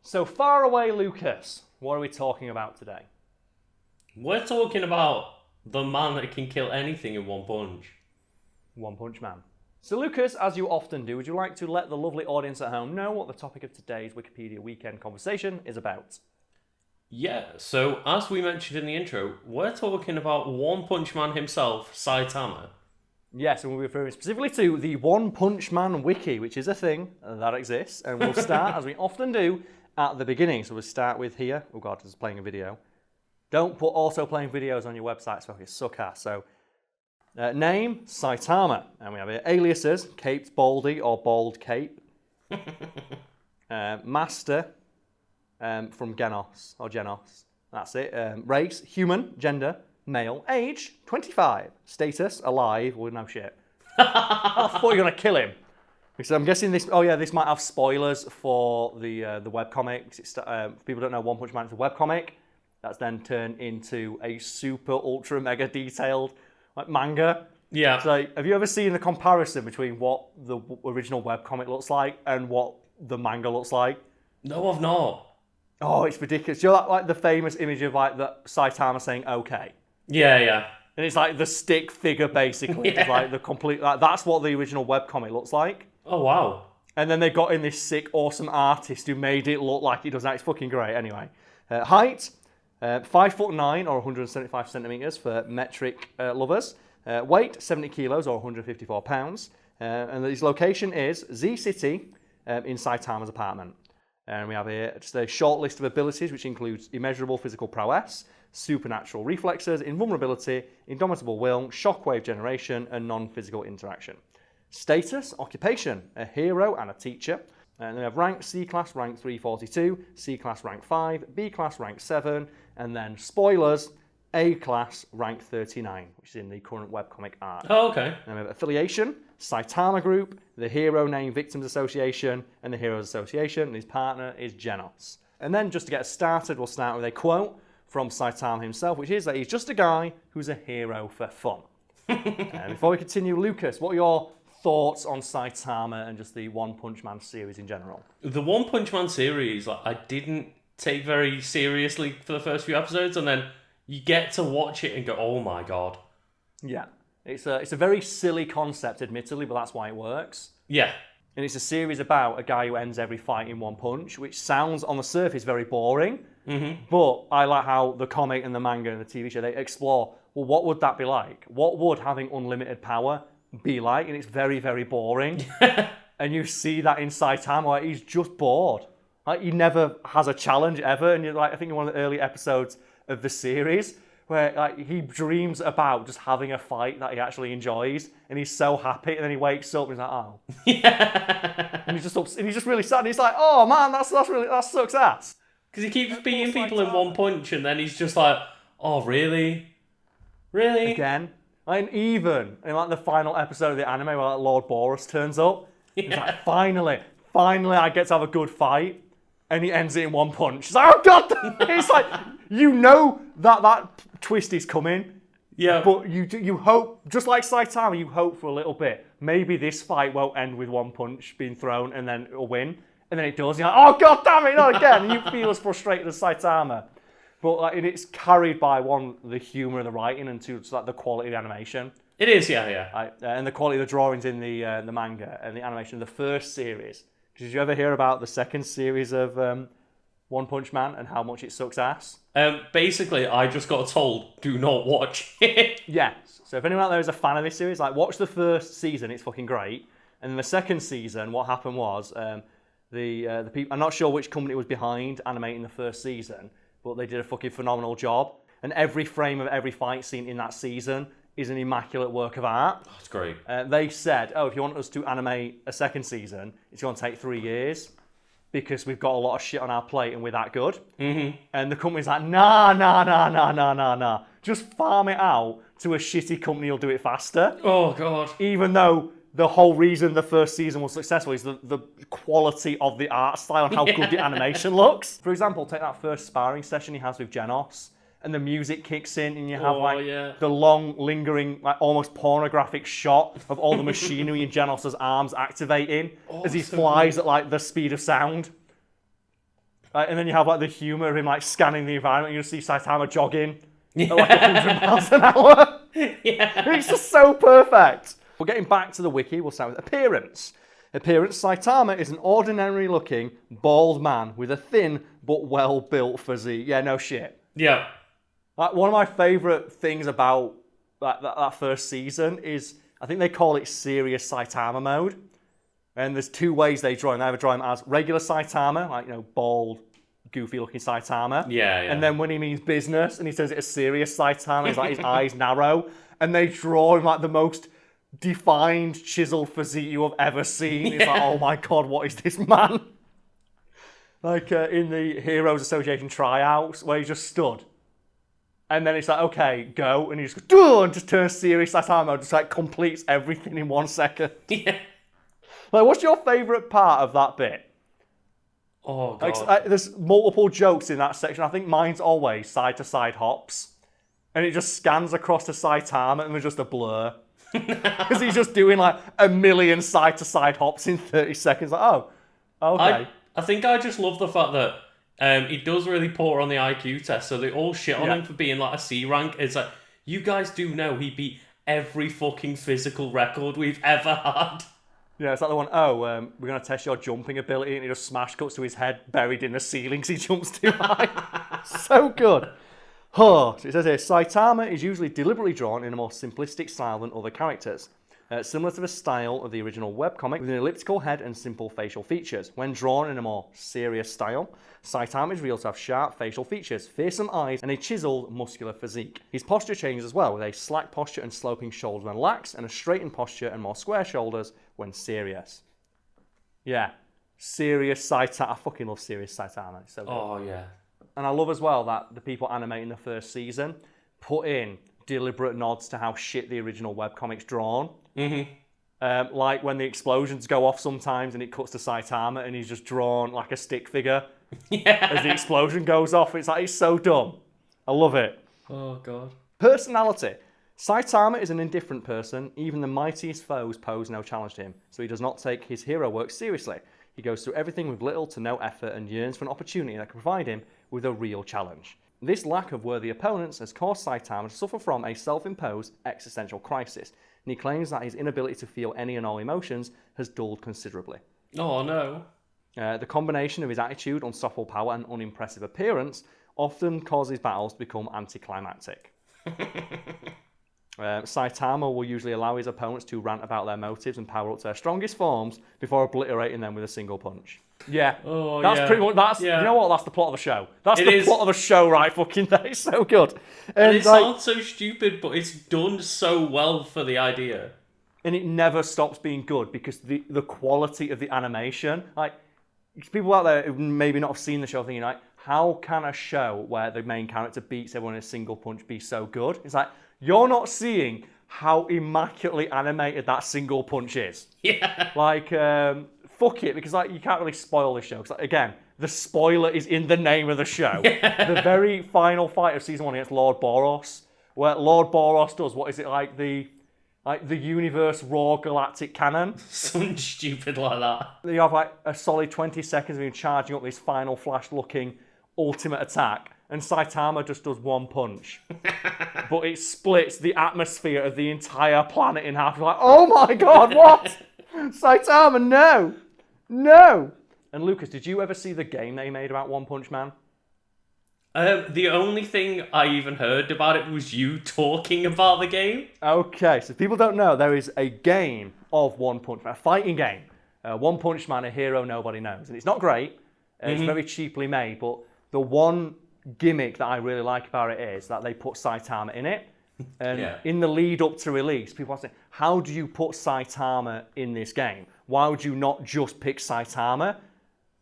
So far away, Lucas, what are we talking about today? We're talking about the man that can kill anything in one punch. One Punch Man. So Lucas, as you often do, would you like to let the lovely audience at home know what the topic of today's Wikipedia weekend conversation is about? Yeah, so as we mentioned in the intro, we're talking about One Punch Man himself, Saitama. Yes, and we'll be referring specifically to the One Punch Man wiki, which is a thing that exists, and we'll start, as we often do, at the beginning. So we'll start with here. Oh God, this is playing a video. Don't put also playing videos on your website, so you suck ass. So, name, Saitama. And we have here aliases, Caped Baldy or Bald Cape. Master, from Genos, or Genos. That's it. Race, human. Gender, male. Age, 25. Status, alive. Well, no shit. I thought you were going to kill him. Because I'm guessing this... Oh, yeah, this might have spoilers for the webcomics. If people don't know, One Punch Man is a webcomic. That's then turned into a super, ultra, mega detailed manga. Yeah. So, have you ever seen the comparison between what the original webcomic looks like and what the manga looks like? No, I've not. Oh, it's ridiculous. You know that, the famous image of the Saitama saying "okay"? Yeah. And it's like the stick figure basically. Yeah. It's like the complete. That's what the original webcomic looks like. Oh, wow. And then they got in this sick, awesome artist who made it look like it does. It's fucking great. Anyway, height. 5'9" or 175 centimeters for metric lovers. Weight 70 kilos or 154 pounds. And his location is Z City in Saitama's apartment. And we have here just a short list of abilities, which includes immeasurable physical prowess, supernatural reflexes, invulnerability, indomitable will, shockwave generation, and non-physical interaction. Status, occupation, a hero and a teacher. And then we have rank, C-class, rank 342, C-class, rank 5, B-class, rank 7, and then spoilers, A-class, rank 39, which is in the current webcomic art. Oh, okay. And we have affiliation, Saitama Group, the Hero Name Victims Association, and the Heroes Association, and his partner is Genos. And then just to get us started, we'll start with a quote from Saitama himself, which is that he's just a guy who's a hero for fun. Before we continue, Lucas, what are your thoughts on Saitama and just the One Punch Man series in general? The One Punch Man series, I didn't take very seriously for the first few episodes, and then you get to watch it and go, oh my God. Yeah. It's a very silly concept, admittedly, but that's why it works. Yeah. And it's a series about a guy who ends every fight in one punch, which sounds on the surface very boring. Mm-hmm. But I like how the comic and the manga and the TV show, they explore, well, what would that be like? What would having unlimited power be like? And it's very, very boring. And you see that in Saitama, where he's just bored. He never has a challenge ever. And you're I think in one of the early episodes of the series, where he dreams about just having a fight that he actually enjoys, and he's so happy, and then he wakes up and he's like, oh. Yeah. And he's just really sad. And he's like, oh man, that sucks ass. Because he keeps beating people in one punch, and then he's just like, oh really? Really? Again. And even in the final episode of the anime where Lord Boros turns up, he's like, finally I get to have a good fight. And he ends it in one punch. It's like, oh God! It's like, you know that twist is coming. Yeah. But you hope, just like Saitama, you hope for a little bit. Maybe this fight won't end with one punch being thrown and then it'll win. And then it does. You're like, oh God damn it, not again. And you feel as frustrated as Saitama. But it's carried by the humour and the writing, and two, the quality of the animation. It is, yeah. And the quality of the drawings in the manga and the animation of the first series. Did you ever hear about the second series of One Punch Man and how much it sucks ass? Basically, I just got told, do not watch it. Yes. So if anyone out there is a fan of this series, watch the first season, it's fucking great. And then the second season, what happened was, the people, I'm not sure which company was behind animating the first season, but they did a fucking phenomenal job. And every frame of every fight scene in that season is an immaculate work of art. That's great. They said, if you want us to animate a second season, it's going to take 3 years because we've got a lot of shit on our plate and we're that good. Mm-hmm. And the company's like, nah. Just farm it out to a shitty company who'll do it faster. Oh, God. Even though the whole reason the first season was successful is the quality of the art style and how good the animation looks. For example, take that first sparring session he has with Genos. And the music kicks in, and you have the long, lingering, almost pornographic shot of all the machinery in Genos' arms activating as he flies at the speed of sound. And then you have like the humour of him like scanning the environment. You just see Saitama jogging at like 100 miles an hour. Yeah. It's just so perfect. We're getting back to the wiki. We'll start with appearance. Saitama is an ordinary-looking, bald man with a thin but well-built physique. Yeah, no shit. Yeah. Like, one of my favourite things about that first season is, I think they call it serious Saitama mode. And there's two ways they draw him. They either draw him as regular Saitama, like, bald, goofy-looking Saitama. Yeah. And then when he means business and he says it's serious Saitama, he's like, his eyes narrow. And they draw him like the most defined, chiseled physique you have ever seen. It's like, oh my god, what is this man? Like in the Heroes Association tryouts where he just stood. And then it's like, okay, go. And he just goes, and just turns serious Saitama, just like completes everything in 1 second. Yeah. Like, what's your favourite part of that bit? Oh, God. Like, there's multiple jokes in that section. I think mine's always side-to-side hops. And it just scans across to Saitama and there's just a blur. Because he's just doing like a million side-to-side hops in 30 seconds. Like, oh, okay. I think I just love the fact that he does really poor on the IQ test, so they all shit on him for being like a C rank. It's like, you guys do know he beat every fucking physical record we've ever had. Yeah, it's like the one, we're going to test your jumping ability, and he just smash cuts to his head buried in the ceiling because he jumps too high. So good. So it says here, Saitama is usually deliberately drawn in a more simplistic style than other characters. Similar to the style of the original webcomic, with an elliptical head and simple facial features. When drawn in a more serious style, Saitama is revealed to have sharp facial features, fearsome eyes, and a chiseled, muscular physique. His posture changes as well, with a slack posture and sloping shoulders when lax, and a straightened posture and more square shoulders when serious. Yeah, serious Saitama. I fucking love serious Saitama. It's so good. Oh, yeah. And I love as well that the people animating the first season put in deliberate nods to how shit the original webcomic's drawn. Mm-hmm. Like when the explosions go off sometimes and it cuts to Saitama and he's just drawn like a stick figure as the explosion goes off. It's like, it's so dumb. I love it. Oh, God. Personality. Saitama is an indifferent person. Even the mightiest foes pose no challenge to him, so he does not take his hero work seriously. He goes through everything with little to no effort and yearns for an opportunity that can provide him with a real challenge. This lack of worthy opponents has caused Saitama to suffer from a self-imposed existential crisis, and he claims that his inability to feel any and all emotions has dulled considerably. Oh, no. The combination of his attitude, unstoppable power, and unimpressive appearance often causes battles to become anti-climactic. Saitama will usually allow his opponents to rant about their motives and power up to their strongest forms before obliterating them with a single punch. Yeah, that's pretty much, you know what, that's the plot of the show. That's the plot of the show right fucking there. It's so good. And it sounds so stupid, but it's done so well for the idea. And it never stops being good because the quality of the animation, like, people out there who maybe not have seen the show thinking, like, how can a show where the main character beats everyone in a single punch be so good? It's like, you're not seeing how immaculately animated that single punch is. Yeah. Like, fuck it, because like you can't really spoil this show. Because like, again, the spoiler is in the name of the show. Yeah. The very final fight of season 1 against Lord Boros, where Lord Boros does, what is it, like the universe raw galactic cannon? Something stupid like that. You have like a solid 20 seconds of him charging up this final flash-looking ultimate attack, and Saitama just does one punch. But it splits the atmosphere of the entire planet in half. You're like, oh my god, what? Saitama, no! No! And Lucas, did you ever see the game they made about One Punch Man? The only thing I even heard about it was you talking about the game. Okay, so if people don't know, there is a game of One Punch Man, a fighting game. One Punch Man, a hero nobody knows. And it's not great. It's very cheaply made, but the one gimmick that I really like about it is that they put Saitama in it. And in the lead up to release, people are saying, how do you put Saitama in this game? Why would you not just pick Saitama?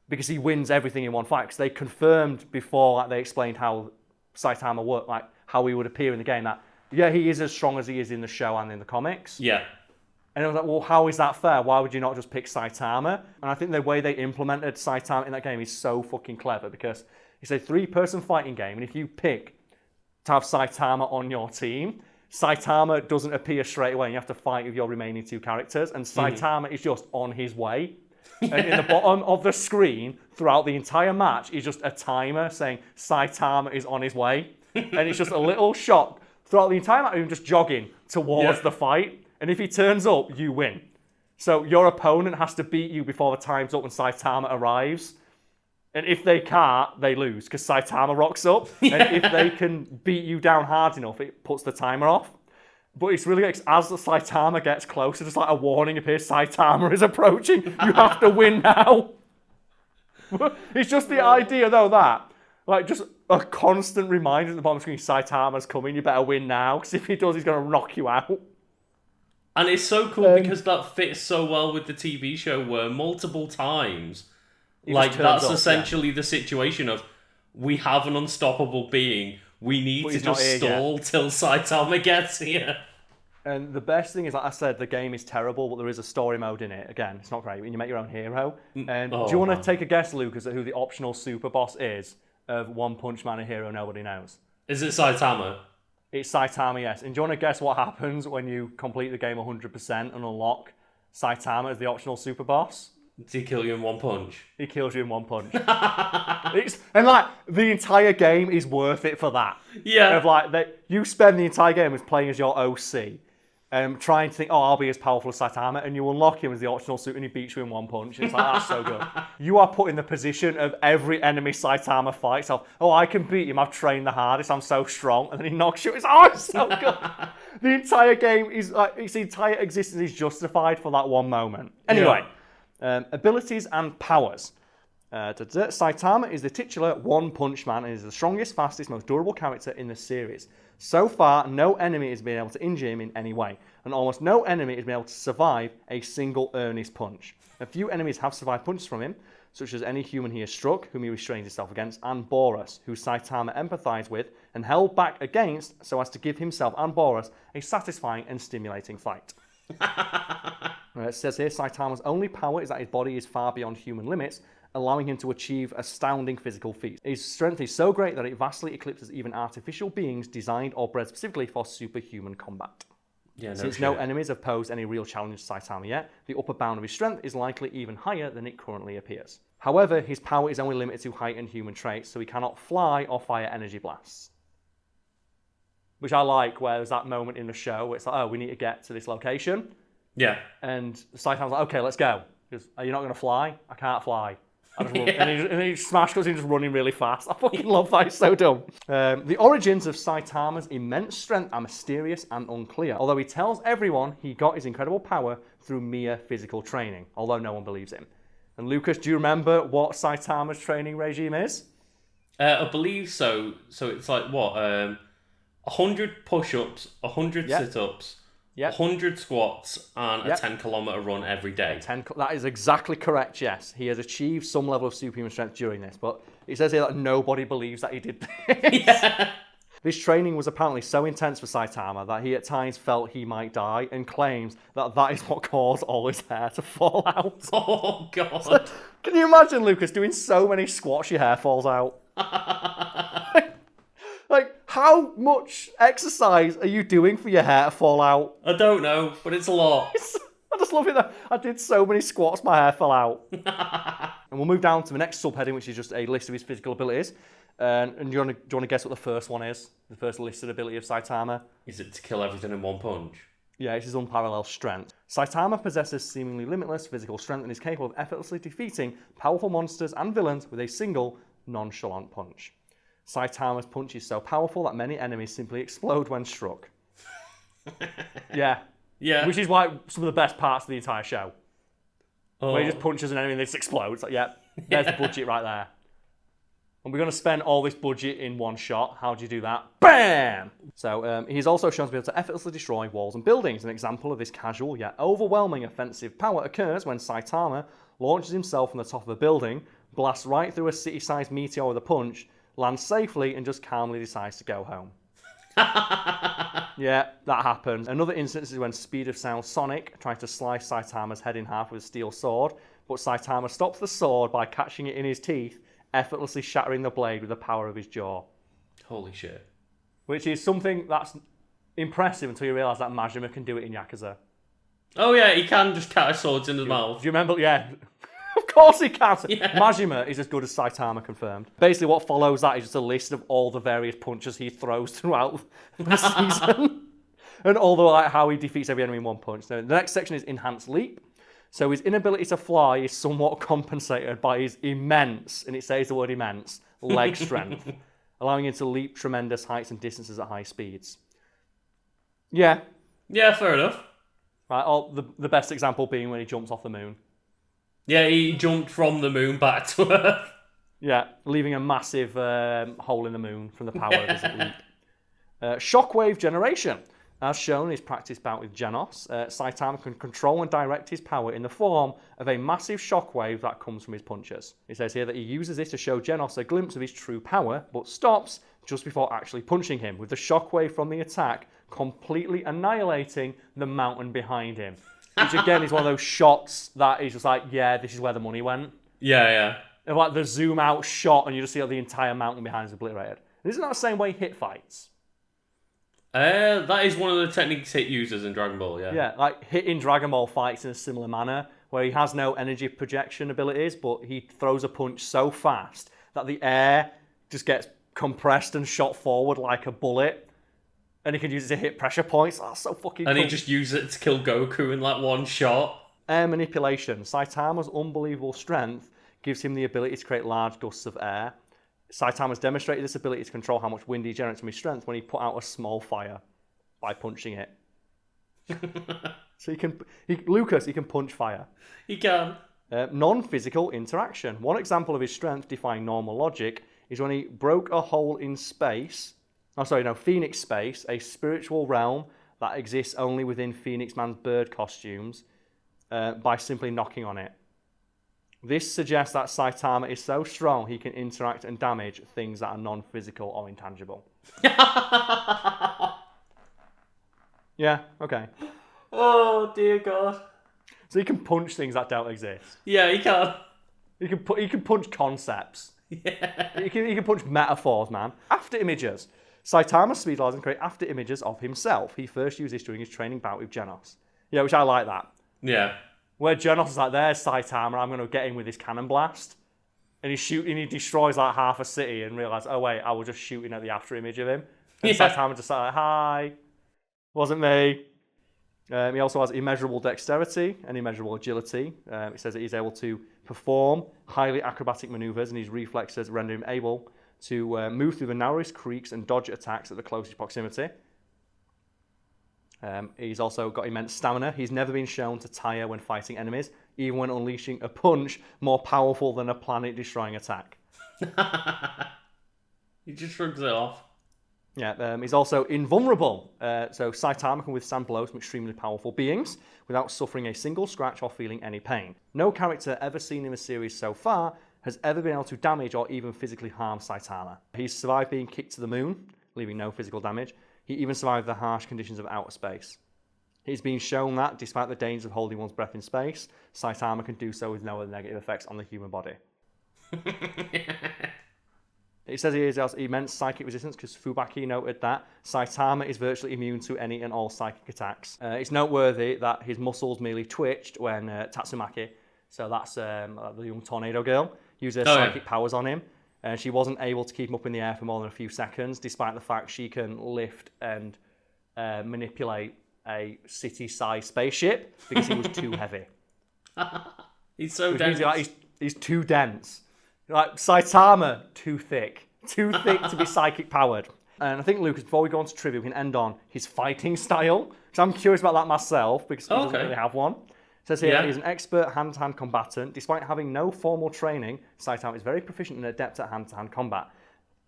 Because he wins everything in one fight. Because they confirmed before, like, they explained how Saitama worked, like how he would appear in the game, that, yeah, he is as strong as he is in the show and in the comics. Yeah. And I was like, well, how is that fair? Why would you not just pick Saitama? And I think the way they implemented Saitama in that game is so fucking clever, because it's a 3-person fighting game, and if you pick to have Saitama on your team, Saitama doesn't appear straight away, and you have to fight with your remaining 2 characters, and Saitama is just on his way. And in the bottom of the screen, throughout the entire match, is just a timer saying Saitama is on his way. And it's just a little shot throughout the entire match of him just jogging towards the fight. And if he turns up, you win. So your opponent has to beat you before the time's up when Saitama arrives. And if they can't, they lose because Saitama rocks up. And if they can beat you down hard enough, it puts the timer off. But it's really like, as the Saitama gets closer, just like a warning appears, Saitama is approaching. You have to win now. It's just the idea, though, that, like, just a constant reminder at the bottom of the screen, Saitama's coming, you better win now, because if he does, he's going to knock you out. And it's so cool because that fits so well with the TV show where multiple times, like, that's essentially the situation of, we have an unstoppable being, we need to just stall till Saitama gets here. And the best thing is, like I said, the game is terrible, but there is a story mode in it. Again, it's not great, but you make your own hero. And do you want to take a guess, Lucas, at who the optional super boss is of One Punch Man, a hero nobody knows? Is it Saitama? It's Saitama, yes. And do you want to guess what happens when you complete the game 100% and unlock Saitama as the optional super boss? Does he kill you in one punch? He kills you in one punch. And like, the entire game is worth it for that. Yeah. Of like, you spend the entire game as playing as your OC, trying to think, oh, I'll be as powerful as Saitama, and you unlock him as the optional suit and he beats you in one punch. And it's like, that's so good. You are put in the position of every enemy Saitama fights of, oh, I can beat him, I've trained the hardest, I'm so strong, and then he knocks you. It's so good. The entire game is, like, its entire existence is justified for that one moment. Anyway. Yeah. Abilities and powers. Saitama is the titular One Punch Man and is the strongest, fastest, most durable character in the series. So far, no enemy has been able to injure him in any way, and almost no enemy has been able to survive a single earnest punch. A few enemies have survived punches from him, such as any human he has struck, whom he restrains himself against, and Boros, who Saitama empathized with and held back against so as to give himself and Boros a satisfying and stimulating fight. It says here, Saitama's only power is that his body is far beyond human limits, allowing him to achieve astounding physical feats. His strength is so great that it vastly eclipses even artificial beings designed or bred specifically for superhuman combat. Since no enemies have posed any real challenge to Saitama yet, the upper bound of his strength is likely even higher than it currently appears. However, his power is only limited to heightened human traits, so he cannot fly or fire energy blasts. Which I like, where there's that moment in the show where it's like, oh, we need to get to this location. Yeah. And Saitama's like, okay, let's go. He goes, are you not going to fly? I can't fly. I just run. And he smash goes in just running really fast. I fucking love that. It's so dumb. The origins of Saitama's immense strength are mysterious and unclear, although he tells everyone he got his incredible power through mere physical training, although no one believes him. And Lucas, do you remember what Saitama's training regime is? I believe so. So it's like, what, 100 push-ups, 100 sit-ups, 100 squats, and a 10-kilometre run every day. That is exactly correct, yes. He has achieved some level of superhuman strength during this, but it says here that nobody believes that he did this. Yeah. This training was apparently so intense for Saitama that he at times felt he might die and claims that that is what caused all his hair to fall out. Oh, God. So, can you imagine, Lucas, doing so many squats your hair falls out? Like, how much exercise are you doing for your hair to fall out? I don't know, but it's a lot. I just love it that I did so many squats, my hair fell out. And we'll move down to the next subheading, which is just a list of his physical abilities. And do you want to guess what the first one is? The first listed ability of Saitama? Is it to kill everything in one punch? Yeah, it's his unparalleled strength. Saitama possesses seemingly limitless physical strength and is capable of effortlessly defeating powerful monsters and villains with a single, nonchalant punch. Saitama's punch is so powerful that many enemies simply explode when struck. Yeah. Which is why some of the best parts of the entire show. Where he just punches an enemy and they just explode. It's like, there's the budget right there. And we're going to spend all this budget in one shot. How do you do that? Bam! So he's also shown to be able to effortlessly destroy walls and buildings. An example of this casual yet overwhelming offensive power occurs when Saitama launches himself from the top of a building, blasts right through a city-sized meteor with a punch, lands safely, and just calmly decides to go home. Yeah, that happens. Another instance is when Speed of Sound Sonic tries to slice Saitama's head in half with a steel sword, but Saitama stops the sword by catching it in his teeth, effortlessly shattering the blade with the power of his jaw. Holy shit. Which is something that's impressive until you realise that Majima can do it in Yakuza. Oh yeah, he can just catch swords in his mouth. Do you remember? Yeah. course he can. Yeah. Majima is as good as Saitama, confirmed. Basically, what follows that is just a list of all the various punches he throws throughout the season. And all the like how he defeats every enemy in one punch. Now, the next section is Enhanced Leap. So his inability to fly is somewhat compensated by his immense, and it says the word immense, leg strength, allowing him to leap tremendous heights and distances at high speeds. Yeah. Yeah, fair enough. Right, the best example being when he jumps off the moon. Yeah, he jumped from the moon back to Earth. Yeah, leaving a massive hole in the moon from the power of his leap. Shockwave generation. As shown in his practice bout with Genos, Saitama can control and direct his power in the form of a massive shockwave that comes from his punches. It says here that he uses this to show Genos a glimpse of his true power, but stops just before actually punching him, with the shockwave from the attack completely annihilating the mountain behind him. Which again is one of those shots that is just like, yeah, this is where the money went. Yeah. And like the zoom out shot and you just see the entire mountain behind is obliterated. And isn't that the same way Hit fights? That is one of the techniques Hit uses in Dragon Ball, yeah. Yeah, like Hit in Dragon Ball fights in a similar manner, where he has no energy projection abilities, but he throws a punch so fast that the air just gets compressed and shot forward like a bullet. And he can use it to hit pressure points. That's so fucking cool. And he just uses it to kill Goku in like one shot. Air manipulation. Saitama's unbelievable strength gives him the ability to create large gusts of air. Saitama's demonstrated this ability to control how much wind he generates from his strength when he put out a small fire by punching it. So he can punch fire. He can. Non-physical interaction. One example of his strength defying normal logic is when he broke a hole in space. Phoenix space, a spiritual realm that exists only within Phoenix Man's bird costumes, by simply knocking on it. This suggests that Saitama is so strong he can interact and damage things that are non-physical or intangible. Yeah, okay. Oh, dear God. So he can punch things that don't exist. Yeah, he can. He can punch concepts. Yeah. He can punch metaphors, man. After images. Saitama speedlines and create after images of himself. He first used this during his training bout with Genos. Yeah, which I like that. Yeah. Where Genos is like, there's Saitama, I'm going to get him with this cannon blast. And he destroys like half a city and realises, oh wait, I was just shooting at the after image of him. And Saitama just like, hi, wasn't me. He also has immeasurable dexterity and immeasurable agility. It says that he's able to perform highly acrobatic maneuvers and his reflexes render him able to move through the narrowest creeks and dodge attacks at the closest proximity. He's also got immense stamina. He's never been shown to tire when fighting enemies, even when unleashing a punch more powerful than a planet-destroying attack. He just shrugs it off. Yeah, he's also invulnerable. So Saitama can withstand blows from extremely powerful beings without suffering a single scratch or feeling any pain. No character ever seen in the series so far has ever been able to damage or even physically harm Saitama. He's survived being kicked to the moon, leaving no physical damage. He even survived the harsh conditions of outer space. He's been shown that, despite the dangers of holding one's breath in space, Saitama can do so with no other negative effects on the human body. It says he has immense psychic resistance because Fubaki noted that Saitama is virtually immune to any and all psychic attacks. It's noteworthy that his muscles merely twitched when Tatsumaki, so that's the young tornado girl, used her psychic powers on him. She wasn't able to keep him up in the air for more than a few seconds, despite the fact she can lift and manipulate a city-sized spaceship because he was too heavy. He's so dense. He's too dense. Like Saitama, too thick. Too thick to be psychic powered. And I think, Lucas, before we go on to trivia, we can end on his fighting style. Because I'm curious about that myself, because he doesn't really have one. It says here, he's an expert hand-to-hand combatant. Despite having no formal training, Saitama is very proficient and adept at hand-to-hand combat.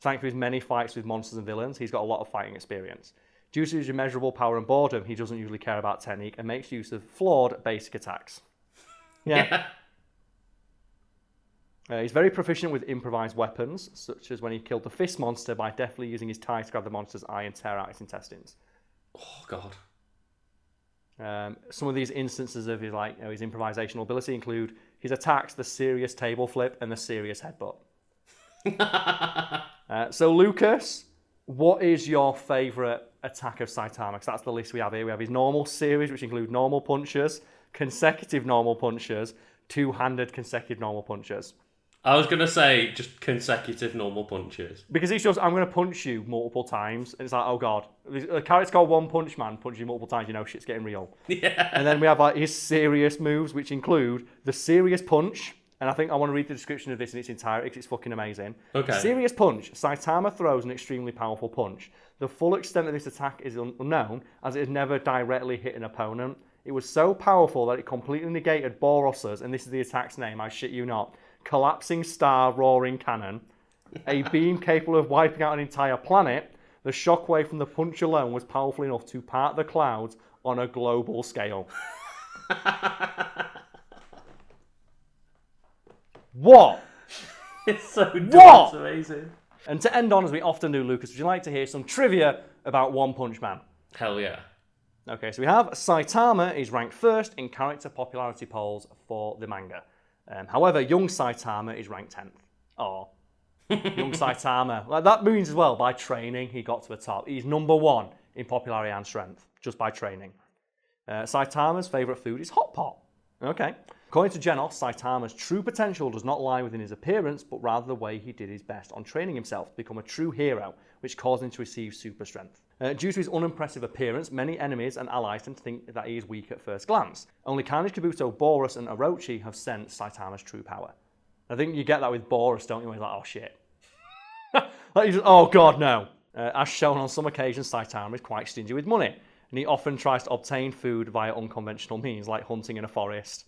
Thanks to his many fights with monsters and villains, he's got a lot of fighting experience. Due to his immeasurable power and boredom, he doesn't usually care about technique and makes use of flawed basic attacks. Yeah. He's very proficient with improvised weapons, such as when he killed the fist monster by deftly using his tie to grab the monster's eye and tear out its intestines. Oh, God. Some of these instances of his improvisational ability include his attacks, the serious table flip, and the serious headbutt. So, Lucas, what is your favourite attack of Saitama? Because that's the list we have here. We have his normal series, which include normal punches, consecutive normal punches, two-handed consecutive normal punches. I was going to say just consecutive normal punches. Because it's just, I'm going to punch you multiple times. And it's like, oh God. A character called One Punch Man, punch you multiple times, you know shit's getting real. Yeah. And then we have like his serious moves, which include the serious punch. And I think I want to read the description of this in its entirety because it's fucking amazing. Okay. Serious punch. Saitama throws an extremely powerful punch. The full extent of this attack is unknown, as it has never directly hit an opponent. It was so powerful that it completely negated Boros's, and this is the attack's name, I shit you not, collapsing star roaring cannon, a beam capable of wiping out an entire planet. The shockwave from the punch alone was powerful enough to part the clouds on a global scale. What? It's so dumb. What? It's amazing. And to end on, as we often do, Lucas, would you like to hear some trivia about One Punch Man? Hell yeah. Okay, so we have Saitama is ranked first in character popularity polls for the manga. However, young Saitama is ranked 10th. Oh, young Saitama. Like, that means as well, by training, he got to the top. He's number 1 in popularity and strength, just by training. Saitama's favourite food is hot pot. Okay. According to Genos, Saitama's true potential does not lie within his appearance, but rather the way he did his best on training himself to become a true hero, which caused him to receive super strength. Due to his unimpressive appearance, many enemies and allies tend to think that he is weak at first glance. Only Kanji, Kabuto, Boros, and Orochi have sensed Saitama's true power. I think you get that with Boros, don't you? He's like, oh shit. Like, you just, oh god, no. As shown on some occasions, Saitama is quite stingy with money, and he often tries to obtain food via unconventional means, like hunting in a forest.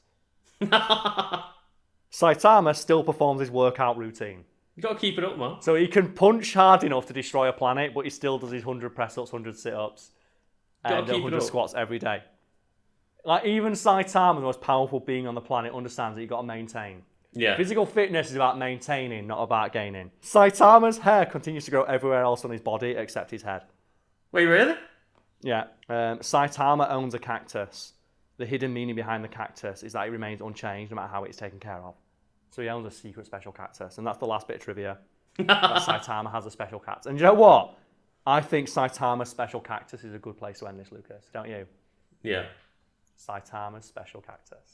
Saitama still performs his workout routine. You gotta keep it up, man. So he can punch hard enough to destroy a planet, but he still does his 100 press-ups, 100 sit-ups, and 100 squats every day. Like, even Saitama, the most powerful being on the planet, understands that you've got to maintain. Yeah. Physical fitness is about maintaining, not about gaining. Saitama's hair continues to grow everywhere else on his body except his head. Wait, really? Yeah. Saitama owns a cactus. The hidden meaning behind the cactus is that it remains unchanged no matter how it's taken care of. So he owns a secret special cactus, and that's the last bit of trivia. That Saitama has a special cactus. And you know what? I think Saitama's special cactus is a good place to end this, Lucas. Don't you? Yeah. Saitama's special cactus.